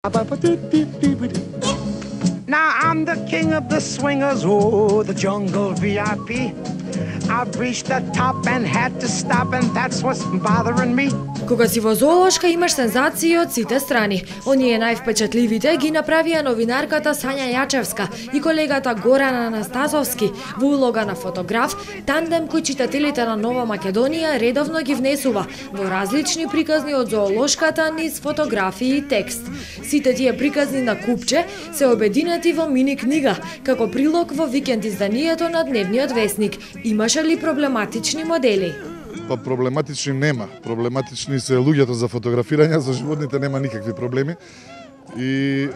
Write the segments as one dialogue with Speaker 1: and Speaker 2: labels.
Speaker 1: Now I'm the king of the swingers, oh, the jungle VIP. I've reached the top and had to stop, and that's what's bothering me.
Speaker 2: Кога си во зоолошка имаш сензации од сите страни. Оние највпечатливите ги направија новинарката Сања Јачевска и колегата Горан Анастасовски во улога на фотограф, тандем кој читателите на Нова Македонија редовно ги внесува во различни приказни од зоолошката низ фотографии и текст. Сите тие приказни на купче се обединети во мини книга, како прилог во викенд изданието на Дневниот весник. Имаше ли проблематични модели?
Speaker 3: Па проблематични нема. Проблематични се луѓето за фотографирање, за животните нема никакви проблеми. И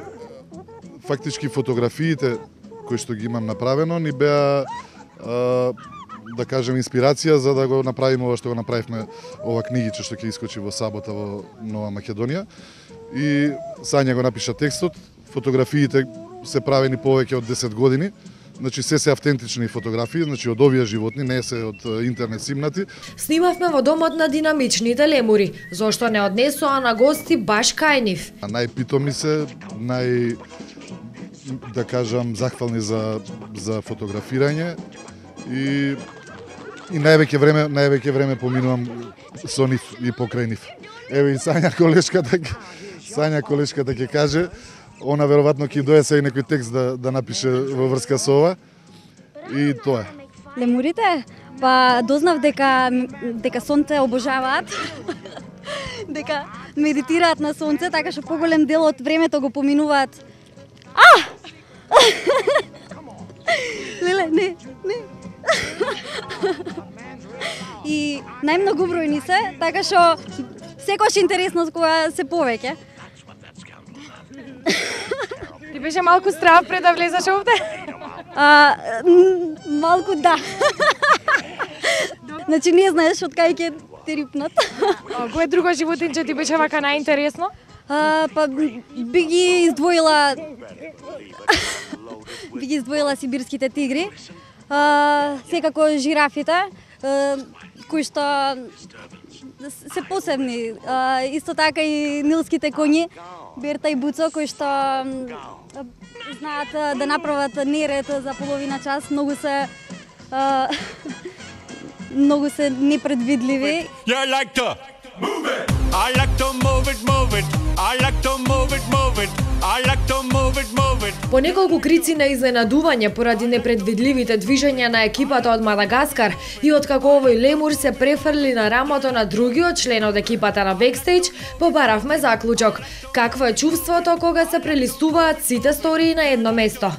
Speaker 3: фактички фотографиите кои што ги имам направено ни беа да кажем инспирација за да го направиме ова што го направивме, ова книгиче што ќе искочи во сабота во Нова Македонија. И Сања го напиша текстот, фотографиите се правени повеќе од 10 години. Значи се автентични фотографии, значи од овие животни, не се од интернет снимнати.
Speaker 2: Снимавме во домот на динамичните лемури, зошто не однесоа на гости баш кај нив.
Speaker 3: Најпитомни се, да кажам, захвални за фотографирање и највеќе време поминувам со нив и покрај нив. Еве и Сања колешката ќе каже, она веројатно ќе дојде сега некој текст да напише во врска со ова. И тоа е.
Speaker 4: Лемурите, па дознав дека сонце обожаваат. Дека медитираат на сонце, така што поголем дел од времето го поминуваат. Леле, не. И најмногу бројни се, така што секојаш интересно кога се повеќе.
Speaker 5: Ти беше малку страв пред да влезеш овде?
Speaker 4: Малку да. Значи не знаеш од кај ќе те рипнат.
Speaker 5: Кој друго животинче ти беше вака најинтересно?
Speaker 4: Па би ги издвоила сибирските тигри. Секако жирафите, кои што се посебни. Исто така и нилските коњи, Берта и Буцо, кои што знаат да направат неред за половина час, многу се непредвидливи.
Speaker 2: По неколку крици на изненадување поради непредвидливите движења на екипата од Мадагаскар и откако овој лемур се префрли на рамото на другиот член од екипата на бекстејдж, побаравме заклучок. Какво е чувството кога се прелистуваат сите стории на едно место?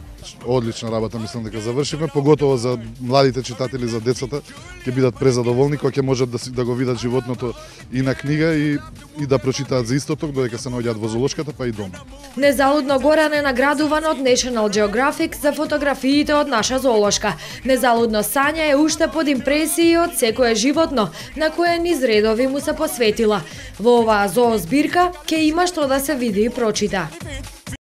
Speaker 3: Одлична работа, мислам дека завршивме, поготово за младите читатели, за децата, ќе бидат презадоволни кога ќе можат да го видат животното и на книга и да прочитаат за истото, додека се наоѓаат во зоолошката, па и дома.
Speaker 2: Незалудно Горан е наградуван од National Geographic за фотографиите од наша зоолошка. Незалудно Сања е уште под импресии од секое животно на кое низ редови му се посветила. Во оваа зоозбирка ќе има што да се види и прочита.